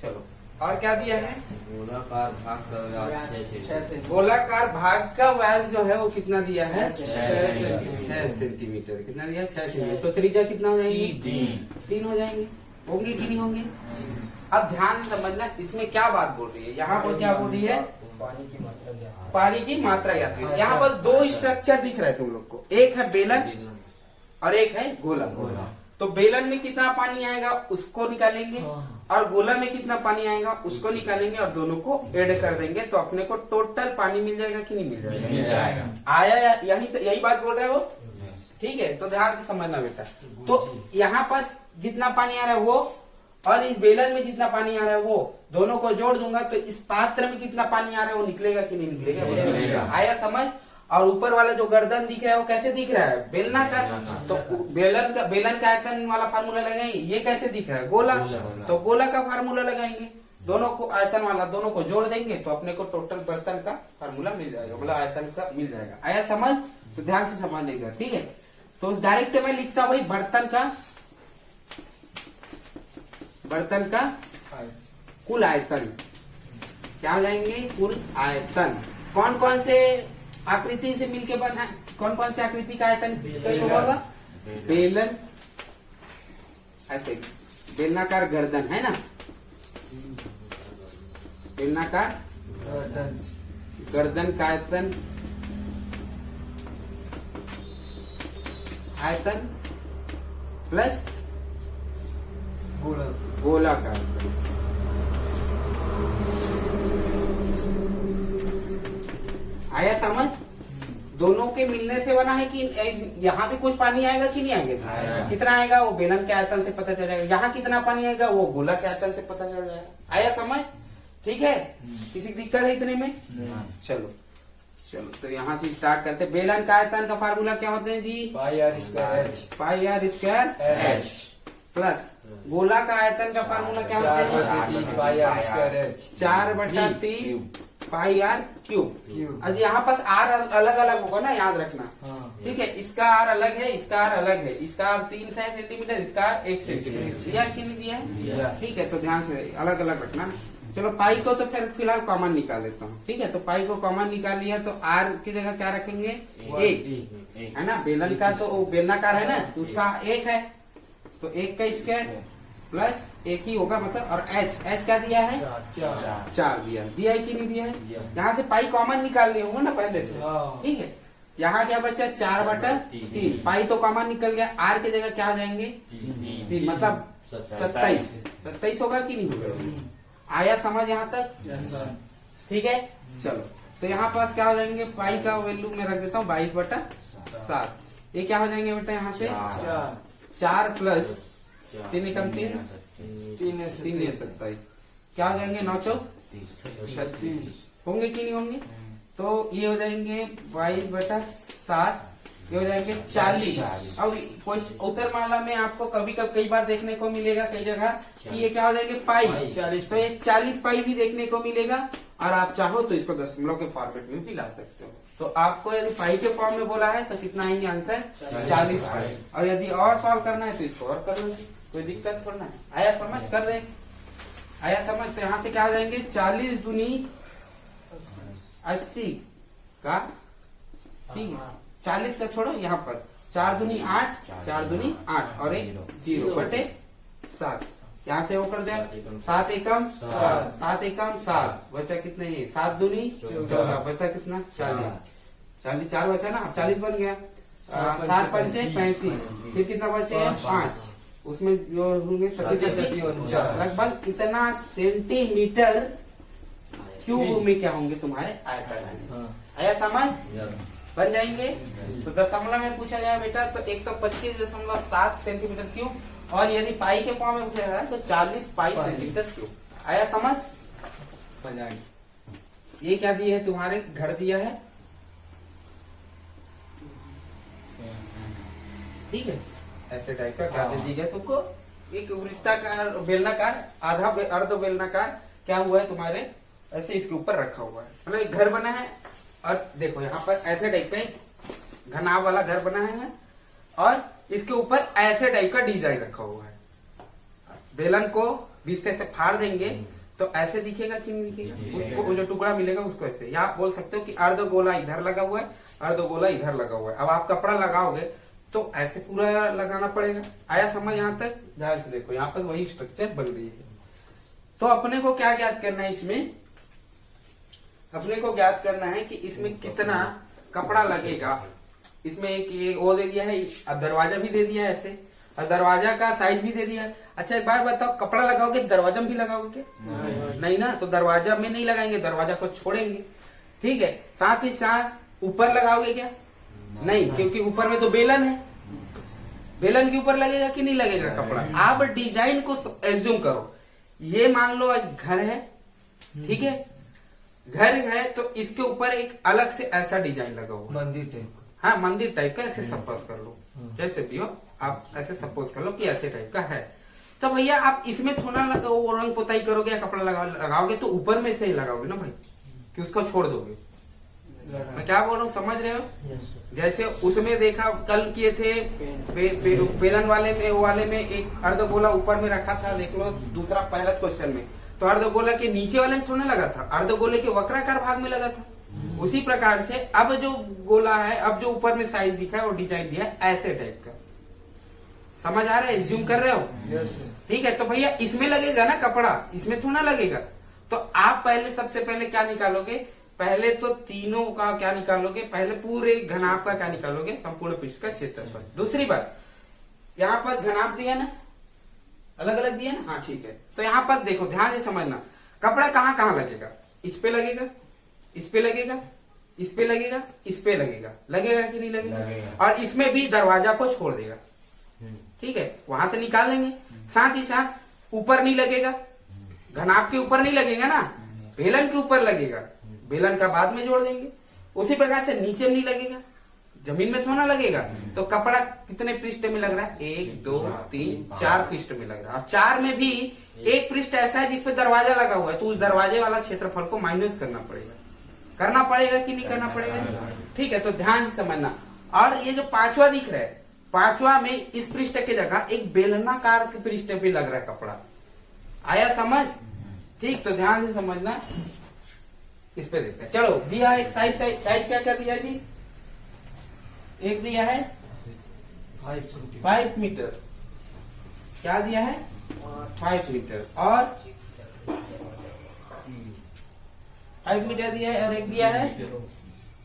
चलो, और क्या दिया है? गोलाकार भाग का व्यास 6 गोलाकार भाग का व्यास जो है वो कितना दिया है? 6 सेंटीमीटर। कितना दिया? 6 सेंटीमीटर। तो त्रिज्या कितना हो जाएंगे? 3 हो जाएंगे। होंगे कि नहीं होंगे? अब ध्यान से समझना, इसमें क्या बात बोल रही है? यहाँ पर क्या बोल रही है? पानी की मात्रा ज्ञात कीजिए। यहाँ पर 2 स्ट्रक्चर दिख रहे हैं तुम लोग को, एक है बेलन और एक है गोला। तो बेलन में कितना पानी आएगा उसको निकालेंगे, और गोला में कितना पानी आएगा उसको निकालेंगे, और दोनों को ऐड कर देंगे तो अपने को टोटल पानी मिल जाएगा कि नहीं मिल जाएगा? मिल जाएगा। आया यही बात बोल रहे हो, ठीक है। तो ध्यान से समझना बेटा। तो यहाँ पर जितना पानी आ रहा है वो, और इस बेलन में जितना पानी आ रहा है वो, दोनों को जोड़ दूंगा तो इस पात्र में कितना पानी आ रहा है वो निकलेगा कि नहीं निकलेगा? आया समझ? और ऊपर वाला जो गर्दन दिख रहा है वो कैसे दिख रहा है? बेलनाकार। तो बेलन का आयतन वाला फार्मूला लगाएंगे। ये कैसे दिख रहा है? गोला। तो गोला का फार्मूला लगाएंगे, दोनों को आयतन वाला, दोनों को जोड़ देंगे तो अपने को टोटल बर्तन का फार्मूला मिल जाएगा, मतलब आयतन का मिल जाएगा। आया समझ? तो ध्यान से समझ लेगा, ठीक है। तो डायरेक्ट मैं लिखता हूँ बर्तन का कुल आयतन। क्या हो जाएंगे? कुल आयतन। कौन कौन से आकृति से मिलके बना, कौन कौन से आकृति का आयतन होगा? बेलन, ऐसे बेलनाकार गर्दन है ना, बेलनाकार गर्दन का आयतन प्लस गोला का आया समझ? दोनों के मिलने से बना है कि यहाँ भी कुछ पानी आएगा कि नहीं आएगा? कितना आएगा वो बेलन के आयतन से पता चल जाएगा। यहाँ कितना पानी आएगा वो गोला के आयतन से पता चल जाएगा। आया समझ? ठीक है, किसी दिक्कत है इतने में? चलो तो यहाँ से स्टार्ट करते। बेलन का आयतन का फार्मूला क्या होते हैं जी? पाई आर स्क्वायर एच प्लस गोला का आयतन का फार्मूला क्या होता है? 4/3 पाई आर क्यूब। अब यहाँ पर आर अलग अलग होगा ना, याद रखना, ठीक है। इसका आर अलग है, इसका आर अलग है। इसका आर 3 सेंटीमीटर, इसका आर 1 सेंटीमीटर। दिया कि नहीं दिया? ठीक है, तो ध्यान से अलग अलग रखना। चलो पाई को तो फिर फिलहाल कॉमन निकाल लेता हूँ, ठीक है। तो पाई को कॉमन निकाल लिया तो आर की जगह क्या रखेंगे? 1 है ना। बेलन का तो बेलनाकार है ना, तो उसका 1 है, तो 1 का स्क्वायर प्लस एक ही होगा मतलब, और एच क्या दिया है? 4 दिया है कि नहीं दिया है? यहाँ से पाई कॉमन निकाल लिए होंगे ना पहले से, ठीक है। यहाँ क्या बचा? 4/3। पाई तो कॉमन निकल गया, आर की जगह क्या हो जाएंगे? 3, मतलब 27 होगा कि नहीं होगा? आया समझ यहाँ तक? ठीक है, चलो तो यहाँ पास क्या हो जाएंगे? पाई का वैल्यू मैं रख देता हूँ 22/7। ये क्या हो जाएंगे बेटा? यहाँ से 4 प्लस 3 एकम 3 27, क्या हो जाएंगे? 9 चौक 36 होंगे कि नहीं होंगे? तो ये हो जाएंगे 22/7, ये हो जाएंगे 40। अब कोई उत्तर माला में आपको कई बार देखने को मिलेगा कई जगह कि ये क्या हो जाएंगे? पाई 40। तो ये 40 पाई भी देखने को मिलेगा, और आप चाहो तो इसको दशमलव के फॉर्मेट में भी ला सकते हो। तो आपको यदि पाई के फॉर्म में बोला है तो कितना आएंगे आंसर? 40 पाई। और यदि और सॉल्व करना है तो इसको और कर लो, कोई दिक्कत थोड़ा है। आया समझ? कर दे, आया समझ? तो यहाँ से क्या हो जाएंगे? 40 दूनी 80 का, ठीक है। 40 का छोड़ो, यहाँ पर 4 दूनी 8, 4 दूनी 8 और एक 0/7। यहाँ से वो कर दिया 7 एकम 7 बचा कितना? ये 7 दूनी 14 बचा कितना? 40 4 बचा ना, 40 बन गया। 7 पंचे 35, फिर कितना बचे? 5, उसमें जो होंगे लगभग इतना सेंटीमीटर क्यूब में क्या होंगे तुम्हारे? आयतन। आया समझ? बन जाएंगे। तो दशमलव में पूछा जाए बेटा तो 125.7 सेंटीमीटर क्यूब, और यदि पाई के फॉर्म में पूछा जाए तो 40 पाई सेंटीमीटर क्यूब। आया समझ? ये क्या दिए है तुम्हारे? घर दिया है, ठीक है। ऐसे टाइप का क्या दे दिया तुमको? एक वृत्ताकार बेलनाकार आधा अर्ध बेलनाकार क्या हुआ है तुम्हारे? ऐसे इसके ऊपर रखा हुआ है, मतलब एक घर बना है। और देखो यहाँ पर ऐसे टाइप का घनाव वाला घर बना है, और इसके ऊपर ऐसे टाइप का डिजाइन रखा हुआ है। बेलन को बीच से फाड़ देंगे तो ऐसे दिखेगा कि नहीं दिखेगा? उसको जो टुकड़ा मिलेगा उसको ऐसे, या आप बोल सकते हो कि अर्ध गोला इधर लगा हुआ है, अर्ध गोला इधर लगा हुआ है। अब आप कपड़ा लगाओगे तो ऐसे पूरा लगाना पड़ेगा। आया समझ यहाँ तक? ध्यान से देखो, यहाँ पर वही स्ट्रक्चर बन रही है। तो अपने को क्या ज्ञात करना है? इसमें अपने को ज्ञात करना है कि इसमें कितना कपड़ा लगेगा। इसमें एक ये वो दे दिया है, अब दरवाजा भी दे दिया है ऐसे, और दरवाजा का साइज भी दे दिया है। अच्छा एक बार बताओ, कपड़ा लगाओगे दरवाजा में भी लगाओगे? नहीं ना, तो दरवाजा में नहीं लगाएंगे, दरवाजा को छोड़ेंगे, ठीक है। साथ ही साथ ऊपर लगाओगे क्या? नहीं, क्योंकि ऊपर में तो बेलन है, बेलन के ऊपर लगेगा कि नहीं लगेगा कपड़ा? आप डिजाइन को एज्यूम करो, ये मान लो एक घर है, ठीक है। घर है तो इसके ऊपर एक अलग से ऐसा डिजाइन लगा हुआ, मंदिर टाइप। हाँ मंदिर टाइप का, ऐसे सपोज कर लो, जैसे भी हो आप ऐसे सपोज कर लो कि ऐसे टाइप का है। तो भैया आप इसमें थोड़ा वो रंग पोताई करोगे या कपड़ा लगाओगे तो ऊपर में से ही लगाओगे ना भाई, कि उसको छोड़ दोगे। मैं क्या बोल रहा हूँ, समझ रहे हो? जैसे उसमें देखा कल किए थे बेलन वाले में एक अर्धगोला ऊपर में रखा था, देख लो दूसरा पहला क्वेश्चन में, तो अर्धगोला के नीचे वाले में थोड़ा लगा था, अर्धगोले के वक्राकार भाग में लगा था। उसी प्रकार से अब जो गोला है, अब जो ऊपर में साइज दिखा है और डिजाइन दिया है ऐसे टाइप का, समझ आ रहा है? एज्यूम कर रहे हो? ठीक है। तो भैया इसमें लगेगा ना कपड़ा, इसमें थोड़ा लगेगा। तो आप पहले सबसे पहले क्या निकालोगे? पहले तो तीनों का क्या निकालोगे? पहले पूरे घनाभ का क्या निकालोगे? संपूर्ण पृष्ठ का क्षेत्रफल। दूसरी बात, यहाँ पर घनाभ दिया ना, अलग अलग दिया ना, हाँ ठीक है। तो यहाँ पर देखो ध्यान से समझना, कपड़ा कहाँ कहाँ लगेगा? इस पे लगेगा, इस पे लगेगा, इस पे लगेगा, इस पे लगेगा, लगेगा कि नहीं लगेगा? और इसमें भी दरवाजा को छोड़ देगा, ठीक है, वहां से निकाल लेंगे। साथ ही साथ ऊपर नहीं लगेगा, घनाभ के ऊपर नहीं लगेगा ना, बेलन के ऊपर लगेगा, बेलन का बाद में जोड़ देंगे। उसी प्रकार से नीचे नहीं लगेगा, जमीन में थोड़ा लगेगा। तो कपड़ा कितने पृष्ठ में लग रहा है? 1 2 3 4 पृष्ठ में लग रहा है, और 4 में भी एक पृष्ठ ऐसा है जिसपे दरवाजा लगा हुआ है, तो उस दरवाजे वाला क्षेत्रफल को माइनस करना पड़ेगा। करना पड़ेगा कि नहीं करना पड़ेगा? ठीक है, तो ध्यान से समझना। और ये जो पांचवा दिख रहा है, पांचवा में इस पृष्ठ के जगह एक बेलनाकार के पृष्ठ पे लग रहा है कपड़ा। आया समझ? ठीक, तो ध्यान से समझना। इस पे देखते हैं, चलो दिया है साइज क्या क्या दिया जी? एक दिया है 5 मीटर, क्या दिया है 5 मीटर और 5 मीटर दिया है और एक दिया है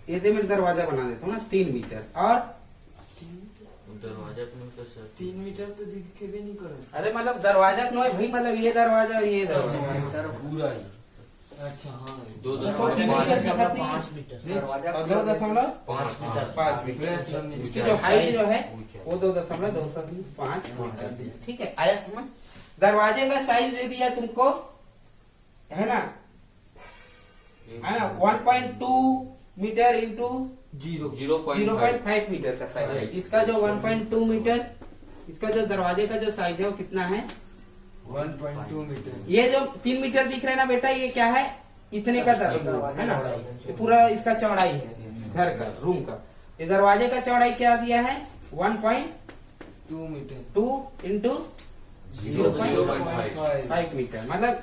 ये दे मैं दरवाजा बना देता हूँ ना 3 मीटर और दरवाजा अपने ऊपर सर 3 मीटर तो दिख के भी नहीं करे अरे मतलब दरवाजा क्यों है भाई मतलब ये दरवाजा और ये दरवाजा सर पूरा ही अच्छा हाँ 2.5 मीटर और 2.5 5 मीटर मीटर इसकी जो हाइट जो है वो 2.5 मीटर ठीक है आया समझ। दरवाजे का साइज दे दिया तुमको है ना 1.2 मीटर इंटू 0.5 मीटर का साइज है इसका जो 1.2 मीटर इसका जो दरवाजे का जो साइज है वो कितना है 1.2 मीटर ये जो 3 मीटर दिख रहा है ना बेटा ये क्या है इतने का दरवाजा है ना ये पूरा इसका चौड़ाई है घर का रूम का ये दरवाजे का चौड़ाई क्या दिया है 1.2 मीटर इंटू 0.5 5 मीटर मतलब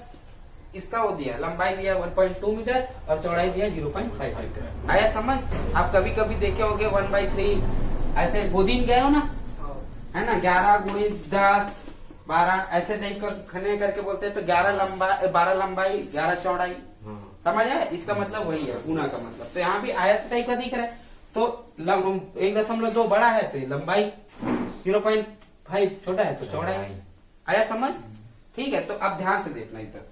इसका वो दिया लंबाई दिया 1.2 मीटर और चौड़ाई दिया 0.5 मीटर आया समझ। आप कभी कभी देखे होंगे 1/3 ऐसे गोदीन गए हो ना है ना 11 गुणी 10 12 ऐसे टाइप का खने करके बोलते हैं तो 11 लंबाई 12 लंबाई 11 चौड़ाई समझ आया इसका मतलब वही है गुना का मतलब। तो यहाँ भी आयत टाइप का दिख रहा है तो 1.2 बड़ा है तो ये लंबाई 0.5 छोटा है तो चौड़ाई आया समझ। ठीक है तो अब ध्यान से देखना इधर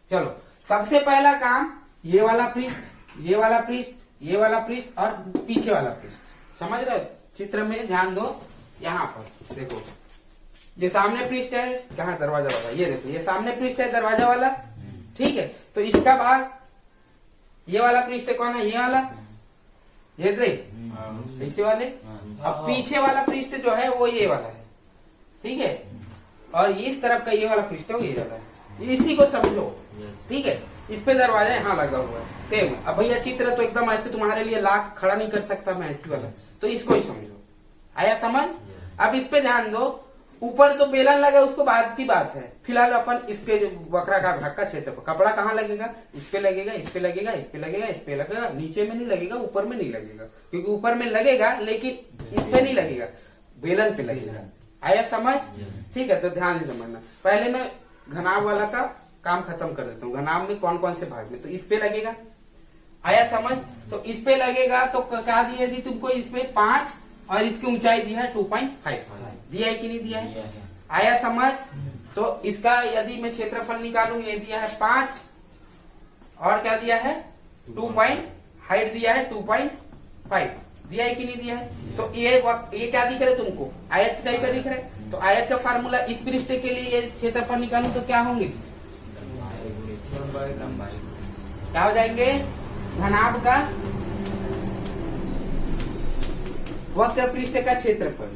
चलो सबसे पहला काम ये वाला पृष्ठ ये वाला पृष्ठ ये वाला पृष्ठ और पीछे वाला पृष्ठ समझ रहे हो चित्र में ध्यान दो। यहाँ पर देखो ये सामने पृष्ठ है कहाँ दरवाजा वाला ये देखो ये सामने पृष्ठ है दरवाजा वाला ठीक है तो इसका भाग ये वाला पृष्ठ कौन है ये वाला ये ऐसे वाले अब पीछे वाला पृष्ठ जो है वो ये वाला है ठीक है और इस तरफ का ये वाला पृष्ठ है वो ये वाला है इसी को समझो ठीक है। इस पे दरवाजा यहाँ लगा हुआ है सेम। अब भैया चित्र तो एकदम ऐसे तुम्हारे लिए लाख खड़ा नहीं कर सकता मैं ऐसी वाला तो इसको ही समझो आया समझ। अब इस पे ध्यान दो ऊपर तो बेलन लगा उसको बाद की बात है फिलहाल अपन इसके जो वक्राकार भाग का क्षेत्र पर कपड़ा कहाँ लगेगा इस पे लगेगा इस पे लगेगा इस पे लगेगा इस पे लगेगा नीचे में नहीं लगेगा ऊपर में नहीं लगेगा क्योंकि ऊपर में लगेगा लेकिन इस पे नहीं लगेगा बेलन पे लगेगा आया समझ। ठीक है तो ध्यान से समझना पहले मैं घनाभ वाला का काम खत्म कर देता हूँ। घनाभ में कौन कौन से भाग में तो इस पे लगेगा आया समझ। तो इस पे लगेगा तो क्या दिया थी तुमको इस पे 5 और इसकी ऊंचाई दी है 2.5 दिया है कि नहीं दिया है आया समझ। तो इसका यदि मैं क्षेत्रफल निकालूं ये दिया है 5 और क्या दिया है 2. हाइट दिया है 2.5 दिया है कि नहीं दिया है। तो ये क्या दिख रहा है तुमको आयत टाइप का दिख रहा है तो आयत का फार्मूला इस पृष्ठ के लिए ये क्षेत्रफल निकालूं तो क्या होंगे क्या हो जाएंगे घनाभ का वक्र पृष्ठ का क्षेत्रफल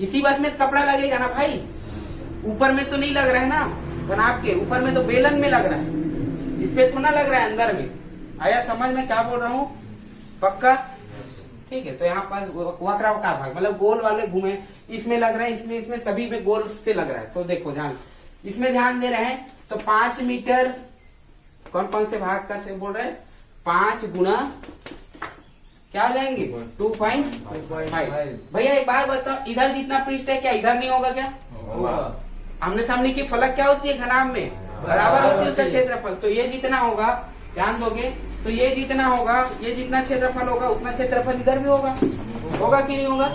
इसी बस में कपड़ा लगेगा ना भाई ऊपर में तो नहीं लग रहा है ना घनाभ के ऊपर में तो बेलन में लग रहा है इस पे थोड़ा लग रहा है अंदर में आया समझ में क्या बोल रहा हूँ पक्का। ठीक है तो यहाँ पर वक्राकार भाग मतलब गोल वाले घूमे इसमें लग रहा है इसमें सभी में गोल से लग रहा है तो देखो ध्यान इसमें ध्यान दे रहे हैं तो 5 मीटर कौन कौन से भाग का बोल रहे हैं 5 गुना क्या हो जाएंगे 2.5 भैया एक बार बताओ इधर जितना पृष्ठ है क्या इधर नहीं होगा क्या आमने सामने की फलक क्या होती है घनाभ में बराबर होती है उसका क्षेत्रफल तो ये जितना होगा ध्यान दोगे तो ये जितना होगा ये जितना क्षेत्रफल होगा उतना क्षेत्रफल इधर भी होगा होगा कि नहीं होगा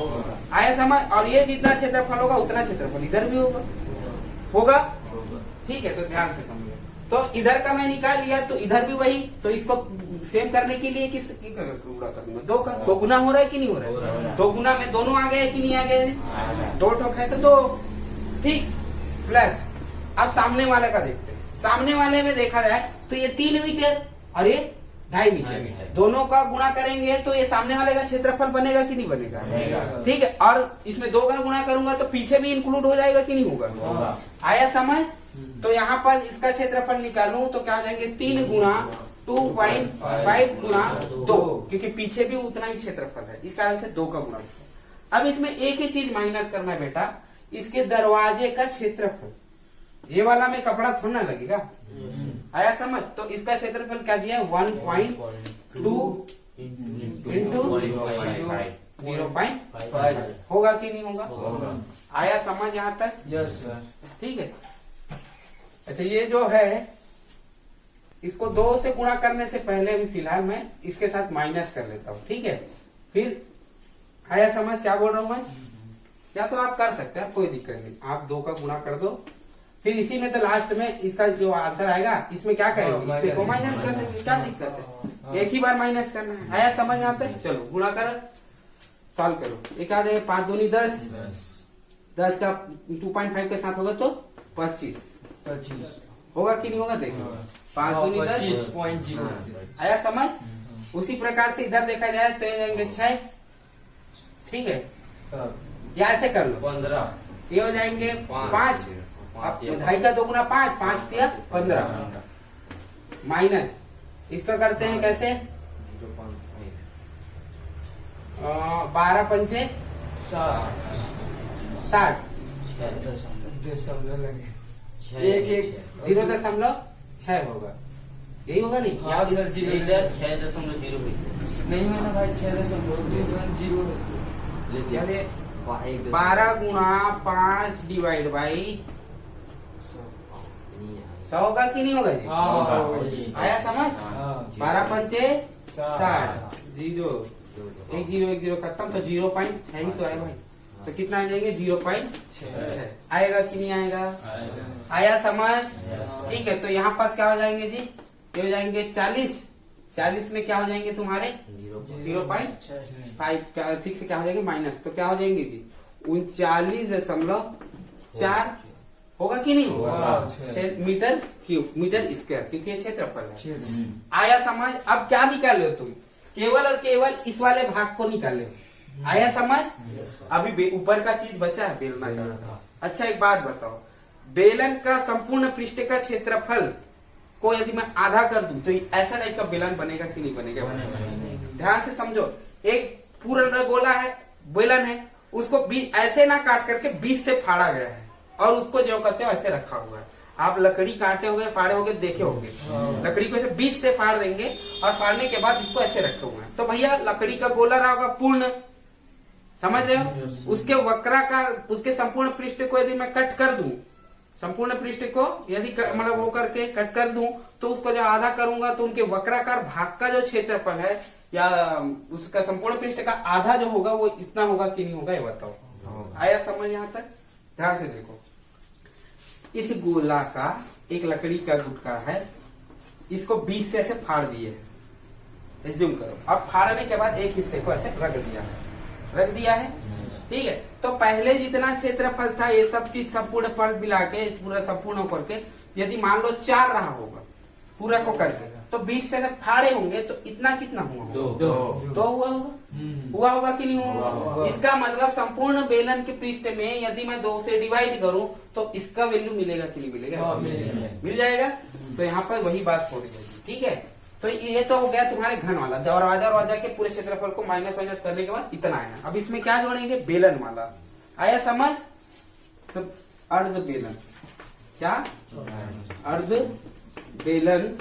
आया समझ। और ये जितना क्षेत्रफल होगा उतना क्षेत्रफल इधर भी होगा ठीक है तो ध्यान से समझो। तो इधर का मैं निकाल लिया तो इधर भी वही तो इसको सेम करने के लिए किस पूरा करूंगा 2 गुना हो रहा है कि नहीं हो रहा है 2 गुना में दोनों आ गए कि नहीं आ गए 2 ठोक है तो 2 ठीक प्लस। अब सामने वाले का देखते हैं सामने वाले में देखा जाए तो ये 3 मीटर और ये 2.5 मीटर दोनों का गुणा करेंगे तो ये सामने वाले का क्षेत्रफल बनेगा कि नहीं बनेगा ठीक है। और इसमें 2 का गुणा करूंगा तो पीछे भी इंक्लूड हो जाएगा कि नहीं होगा आया समझ। तो यहाँ पर इसका क्षेत्रफल निकालूं तो क्या हो जाएंगे 3 गुणा 2.5 गुणा 2 क्योंकि पीछे भी उतना ही क्षेत्रफल है इस कारण से 2 का गुणा। अब इसमें एक ही चीज माइनस करना है बेटा इसके दरवाजे का क्षेत्रफल ये वाला में कपड़ा थोड़ा ना लगेगा आया समझ। तो इसका क्षेत्रफल क्या दिया है 1.2 इंटू 0.5 होगा कि नहीं होगा आया समझ यहाँ तक? Yes sir. ठीक है। अच्छा ये जो है इसको 2 से गुणा करने से पहले अभी फिलहाल मैं इसके साथ माइनस कर लेता हूँ, ठीक है। फिर आया समझ क्या बोल रहा हूँ मैं? या तो आप कर सकते हैं, कोई दिक्कत नहीं, आप 2 का गुणा कर दो, फिर इसी में तो लास्ट में इसका जो आंसर आएगा इसमें क्या करेंगे, इसको माइनस कर देंगे, क्या दिक्कत है, एक ही बार माइनस करना है। आया समझ यहाँ तक? चलो गुणा करो, सॉल्व करो। एक आ जाएगा 5 दूनी 10, 10 का 2.5 के साथ होगा तो 25 होगा कि नहीं होगा, देखो 5 दूनी 10, 25.0। आया समझ? उसी प्रकार से इधर देखा जाए तो ये जाएंगे 6, ठीक है, या ऐसे कर लो 15, ये हो जाएंगे 5, अब 2.5 का 2 गुना 5, 5 दिया 15, माइनस इसका करते हैं कैसे, 12 पंचे 60, एक 0.6 होगा, यही होगा नहीं? हाँ सर, 6.0 नहीं है ना भाई, 6.0 यानी 12 गुणा 5 डिवाइड बाई 100 होगा कि नहीं होगा जी? हाँ। आया समझ? हाँ। 12 पंचे 60, 0 1 0 खत्म, तो 0.6 ही तो है भाई, तो कितना आ जाएंगे 0.6 आएगा कि नहीं आएगा? आया समझ? ठीक है, तो यहाँ पास क्या हो जाएंगे जी, ये हो जाएंगे 40 में क्या हो जाएंगे तुम्हारे 0.5 से क्या हो जाएंगे माइनस, तो क्या हो जाएंगे जी 39.4 होगा कि नहीं होगा, मीटर क्यूब, मीटर स्क्वायर, क्योंकि ये क्षेत्रफल है। आया समझ? अब क्या निकाले हो तुम, केवल और केवल इस वाले भाग को निकाले हो। आया समझ? अभी ऊपर का चीज बचा है बेलना का। अच्छा एक बात बताओ, बेलन का संपूर्ण पृष्ठ का क्षेत्रफल को यदि मैं आधा कर दूं तो ऐसा टाइप का बेलन बनेगा कि नहीं बनेगा? ध्यान से समझो, एक पूरा गोला है, बेलन है, उसको ऐसे ना काट करके 20 से फाड़ा गया है और उसको जो कहते हो ऐसे रखा हुआ है। आप लकड़ी काटे होगे, फाड़े होगे, देखे होगे, लकड़ी को ऐसे 20 से फाड़ देंगे और फाड़ने के बाद इसको ऐसे रखे हुए हैं, तो भैया लकड़ी का गोला रहा होगा पूर्ण, समझ रहे हो? उसके वक्राकार, उसके संपूर्ण पृष्ठ को यदि मैं कट कर दूं, संपूर्ण पृष्ठ को यदि मतलब वो करके कट कर दूं, तो उसको जब आधा करूंगा तो उनके वक्राकार भाग का जो क्षेत्रफल है या उसका संपूर्ण पृष्ठ का आधा जो होगा वो इतना होगा कि नहीं होगा, ये बताओ। आया समझ यहाँ तक? ध्यान से देखो, इस गोला का एक लकड़ी का गुटका है, इसको 20 से ऐसे फाड़ दिए, एज्यूम करो। अब फाड़ने के बाद एक हिस्से को ऐसे रख दिया है, ठीक है। तो पहले जितना क्षेत्रफल था ये सब की संपूर्ण फल मिला के पूरा संपूर्ण करके यदि मान लो 4 रहा होगा पूरा को करके, तो 20 से जब फाड़े होंगे तो इतना कितना हुआ होगा? 2 हुआ होगा कि नहीं हुआ? इसका मतलब संपूर्ण बेलन के पृष्ठ में यदि मैं 2 से डिवाइड करूं तो इसका वैल्यू मिलेगा कि नहीं मिलेगा? मिल जाएगा। तो यहाँ पर वही बात हो रही है, ठीक है। तो ये तो हो गया तुम्हारे घन वाला, दरवाजा के पूरे क्षेत्रफल को माइनस करने के बाद इतना आया। अब इसमें क्या जोड़ेंगे? बेलन वाला। आया समझ? तो अर्ध बेलन, क्या अर्ध बेलन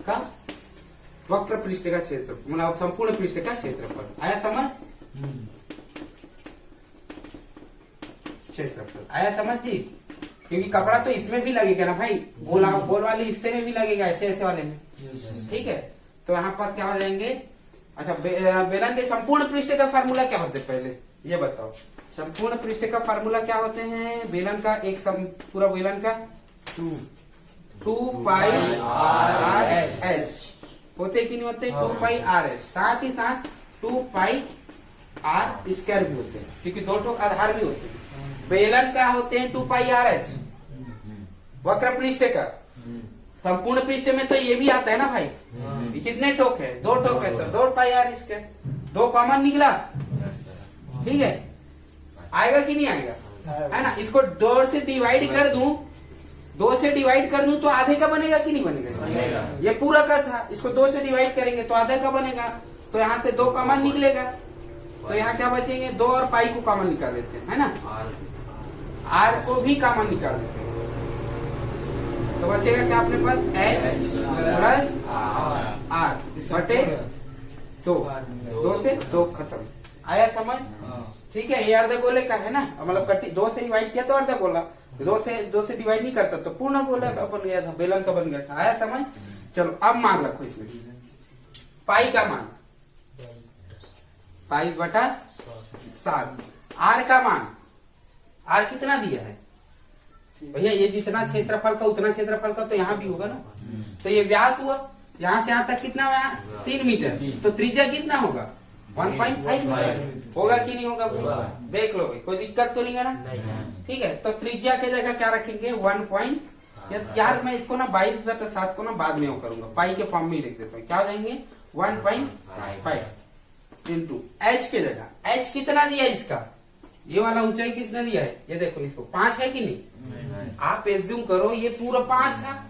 का वक्र पृष्ठ का क्षेत्रफल, मतलब संपूर्ण पृष्ठ का क्षेत्रफल। आया समझ? क्षेत्रफल आया समझ जी? क्योंकि कपड़ा तो इसमें भी लगेगा ना भाई, गोल वाले हिस्से में भी लगेगा, ऐसे वाले में, ठीक है। तो यहाँ पास क्या हो जाएंगे? अच्छा, बेलन के संपूर्ण पृष्ठ का फार्मूला क्या होते हैं पहले ये बताओ। संपूर्ण पृष्ठ का फार्मूला क्या होते हैं? बेलन का एक पूरा बेलन का 2 पाई आर एच होते कि नहीं होते? 2 पाई आर एच, साथ ही साथ 2 पाई आर स्क्वायर भी होते हैं, क्योंकि 2 ठोक आधार भी होते हैं। बेलन का होते हैं 2 पाई आर एच वक्र पृष्ठ का। संपूर्ण पृष्ठ में तो ये भी आता है ना भाई, ये कितने टोक है? 2 टोक है, तो 2 पाई आर स्क्वायर, 2 कॉमन निकला, ठीक है। आएगा कि नहीं आएगा? है ना। इसको 2 से डिवाइड कर दूं, 2 से डिवाइड कर दूं तो आधे का बनेगा कि नहीं बनेगा? ये पूरा का था, इसको 2 से डिवाइड करेंगे तो आधे का बनेगा, तो यहाँ से 2 कॉमन निकलेगा, तो यहाँ क्या बचेंगे? 2 और पाई को कॉमन निकाल देते हैं, है ना। आर को भी कॉमन निकाल देते हैं, तो बचेगा क्या अपने पास? एच प्लस आर बटे 2, 2 से 2 खत्म। आया समझ? ठीक है, ये अर्धगोले का है ना, मतलब कट्टी 2 से डिवाइड किया तो अर्धगोला, 2 से डिवाइड नहीं करता तो पूर्ण गोला का बन गया था, बेलन का बन गया था। आया समझ? चलो अब मान रखो इसमें पाई का मान 22/7, आर का मान, आर कितना दिया है भैया, ये जितना क्षेत्रफल का उतना क्षेत्रफल का तो यहाँ भी होगा ना, तो ये व्यास हुआ, यहाँ से यहाँ तक कितना व्यास 3 मीटर, तो त्रिज्या कितना होगा 1.5 मीटर, होगा कि नहीं होगा भाई? देख लो भाई, कोई दिक्कत तो नहीं है ना, ठीक है। तो त्रिज्या के जगह क्या रखेंगे 1. यार मैं इसको ना 22/7 को ना बाद में वो करूंगा, पाई के फॉर्म में ही लिख देता हूँ, क्या हो जाएंगे 1.5 इंटू एच के जगह, एच कितना दिया है इसका, ये वाला ऊंचाई कितना दिया है, ये देखो इसको 5 है कि नहीं, आप एज्यूम करो ये पूरा 5 था,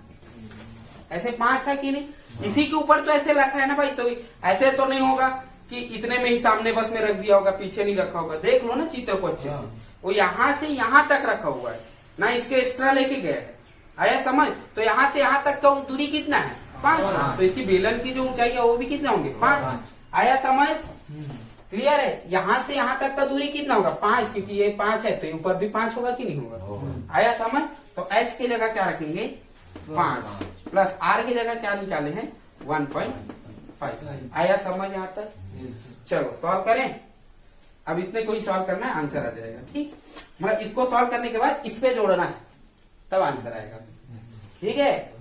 ऐसे 5 था कि नहीं, इसी के ऊपर तो ऐसे रखा है ना भाई, तो ऐसे तो नहीं होगा कि इतने में ही सामने बस में रख दिया होगा, पीछे नहीं रखा होगा। देख लो ना चित्र को अच्छे से, वो यहाँ से यहाँ तक रखा हुआ है ना, इसके एक्स्ट्रा लेके गए है। आया समझ? तो यहाँ से यहाँ तक का दूरी कितना है 5, तो इसकी बेलन की जो ऊंचाई है वो भी कितना होंगे 5। आया समझ? क्लियर है? यहाँ से यहाँ तक का दूरी कितना होगा 5, क्योंकि ये 5 है तो ये ऊपर भी 5 होगा कि नहीं होगा। आया समझ? तो h की जगह क्या रखेंगे 5 प्लस r की जगह क्या निकाले हैं 1.5। आया समझ यहाँ तक? चलो सॉल्व करें, अब इसमें कोई सॉल्व करना है आंसर आ जाएगा। ठीक, मतलब इसको सॉल्व करने के बाद इस पे जोड़ना है तब आंसर आएगा। ठीक है,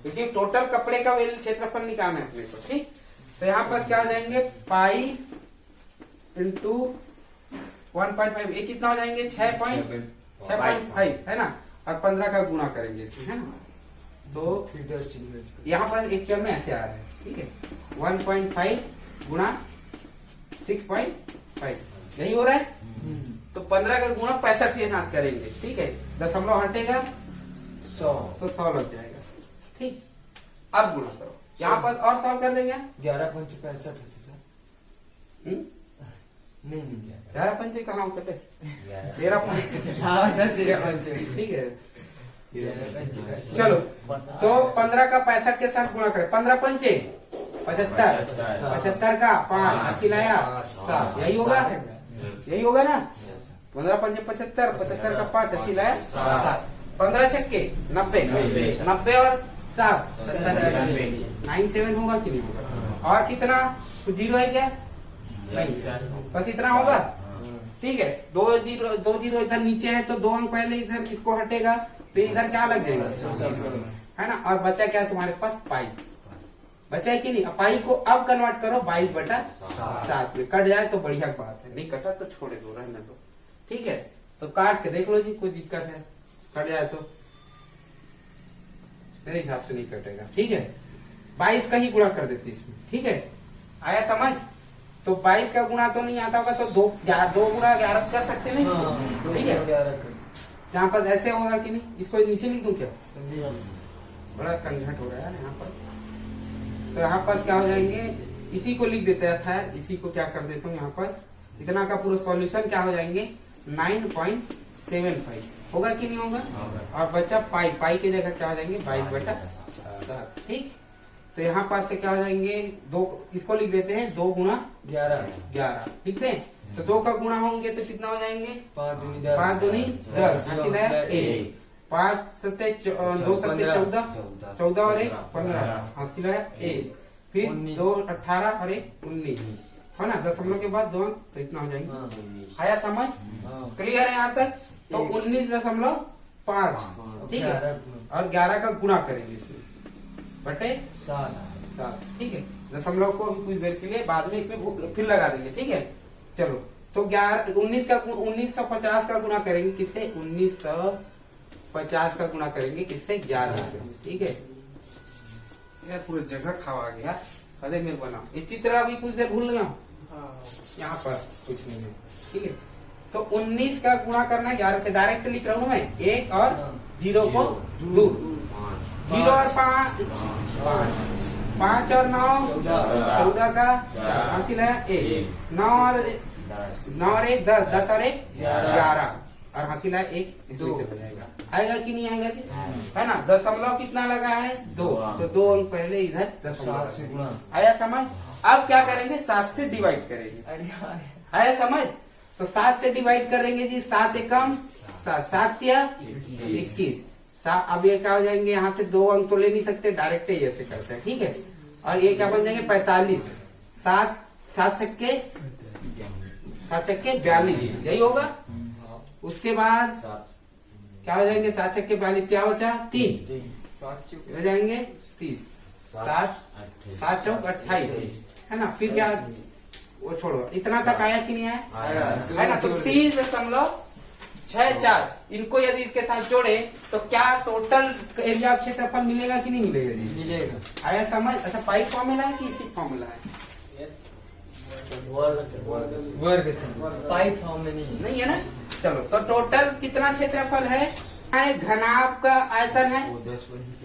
क्योंकि टोटल कपड़े का क्षेत्रफल निकालना है अपने को। ठीक, तो यहाँ पर क्या हो जाएंगे पाई इंटू 1.5, ये कितना हो जाएंगे 6.5 है ना, और 15 का गुणा करेंगे इसमें, है ना, तो यहाँ पर एक्चुअल में ऐसे आ रहा है। ठीक है, 1.5 गुणा 6.5 यही हो रहा है, तो 15 का गुणा 65 के साथ करेंगे। ठीक है, दशमलव हटेगा 100 तो 100 लग जाएगा। ठीक, अब गुणा करो, यहाँ पर और सॉल्व कर देंगे 11.65 होते सर। नहीं 11 कहाँ होते 13 हाँ सर 13. ठीक है, चलो तो 15 का 65 के साथ गुणा करें, 15 पंचे 75, 75 का 5 80 लाया 7, यही होगा ना, 15 पंचे 75, 75 का 5 80 लाया 7, 15 छक्के 90, 90 और 7 97 होगा कि नहीं होगा। और कितना तो जीरो है क्या, नहीं बस इतना होगा। ठीक है, 2 जीरो इधर नीचे है तो 2 अंक पहले इधर इसको हटेगा तो इधर क्या लग जाएगा, है ना, और बचा क्या तुम्हारे पास पाई बचा है कि नहीं। पाई को अब कन्वर्ट करो 22/7 में, कट जाए तो बढ़िया बात है, नहीं कटा तो छोड़े दो, रहने दो। ठीक है, तो काट के देख लो जी, कोई दिक्कत है, कट जाए तो मेरे हिसाब से नहीं कटेगा। ठीक है, 22 का ही गुणा कर देती इसमें। ठीक है, आया समझ? तो 22 का गुणा तो नहीं आता होगा तो 2 गुणा 11 कर सकते नहीं इसको। ठीक है, यहाँ पर ऐसे होगा कि नहीं, इसको नीचे लिख दूं क्या, बड़ा कंझट हो रहा है यहाँ पर। तो यहाँ पर क्या हो जाएंगे, इसी को लिख देते था, इसी को क्या कर देता हूँ यहाँ पर, इतना का पूरा सॉल्यूशन क्या हो जाएंगे 9.75 होगा कि नहीं होगा। और बच्चा पाई की जगह क्या हो जाएंगे 22/7। ठीक, तो यहाँ पास से क्या हो जाएंगे 2, इसको लिख देते हैं 2 गुणा 11 लिखते हैं, तो 2 का गुणा होंगे तो कितना हो जाएंगे 5 दूनी 10, हासिल है 1, 5 सत्ते 2 सत्ते 14 और 1 15, हासिल है 1, फिर 2 18 और 1 19, है ना, दशमलव के बाद 2 तो इतना हो जाएंगे। आया समझ? क्लियर है यहाँ तक? तो 19.5। ठीक है, और 11 का गुणा करेंगे इसमें बटे 7। ठीक है, दशमलव को कुछ देर के लिए बाद में इसमें फिर लगा देंगे। ठीक है, चलो तो 1950 का गुणा करेंगे किससे, 1950 का गुणा करेंगे किससे 11 से। ठीक है, यार पूरा जगह खावा गया, अरे मेरे बना ये चित्र अभी कुछ देर भूल गया यहाँ पर कुछ नहीं है। ठीक है, तो 19 का गुणा करना है 11 से, डायरेक्ट लिख रहा हूँ मैं, 1 और 0 को 2, 0 और 5 5 और 9 14 का हासिल है 1, 9 और 1 10, 10 और 1 11 और हासिल है 1, इसमें चला जाएगा। आएगा कि नहीं आएगा जी, है ना। दशमलव कितना लगा है 2, तो 2 अंक पहले इधर दशमलव। आया समझ? अब क्या करेंगे 7 से डिवाइड करेंगे। आया समझ? तो 7 से डिवाइड करेंगे जी, 7 एकम 7, 7 या 21। अब ये क्या हो जाएंगे, यहाँ से 2 अंक तो ले नहीं सकते, डायरेक्ट ही ऐसे करते हैं, ठीक है। और ये क्या बन जाएंगे 45, 7 छक्के 42, यही होगा। उसके बाद क्या हो जाएंगे, 7 छक्के 42, क्या बचा 3 हो जाएंगे 30, 7 चौक 28, है ना। फिर क्या, वो छोड़ो, इतना तक आया कि नहीं आया, है ना। तो 30.64 इनको यदि इसके साथ जोड़े तो क्या टोटल एरिया ऑफ क्षेत्रफल मिलेगा कि नहीं मिलेगा जी, मिलेगा। आया समझ। अच्छा पाइप फॉर्मूला है कि इसी फॉर्मूला है, वर्ग से पाई फॉर्म में नहीं है ना। चलो तो टोटल कितना क्षेत्रफल है, घनाभ का आयतन है,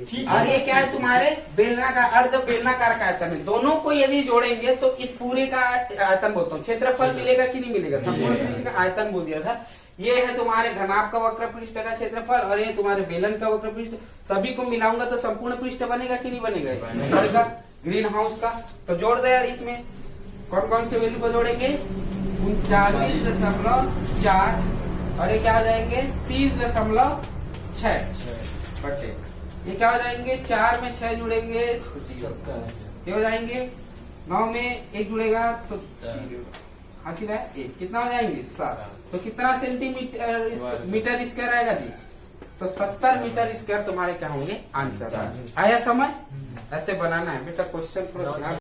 ठीक और ये क्या है तुम्हारे बेलनाकार, अर्ध बेलनाकार का आयतन है। दोनों को यदि जोड़ेंगे तो इस पूरे का आयतन बोलता हूँ, क्षेत्रफल मिलेगा कि नहीं मिलेगा, संपूर्ण पृष्ठ का आयतन बोल दिया था। ये है तुम्हारे घनाभ का वक्र पृष्ठ का क्षेत्रफल, और ये तुम्हारे बेलन का वक्र पृष्ठ। सभी को मिलाऊंगा तो संपूर्ण पृष्ठ बनेगा कि नहीं बनेगा, इस घर का, ग्रीन हाउस का। तो जोड़ दे यार, इसमें कौन कौन से वैल्यू को जोड़ेंगे, 39.4, और ये क्या हो जाएंगे 30.6 बटे, ये क्या हो जाएंगे 4 में 6 जुड़ेंगे, ये हो जाएंगे 9 में 1 जुड़ेगा तो हासिल है 1, कितना हो जाएंगे 7। तो कितना सेंटीमीटर मीटर स्क्वायर आएगा जी, तो 70 मीटर स्क्वायर तुम्हारे क्या होंगे आंसर। आया समझ, ऐसे बनाना है बेटा क्वेश्चन, थोड़ा ध्यान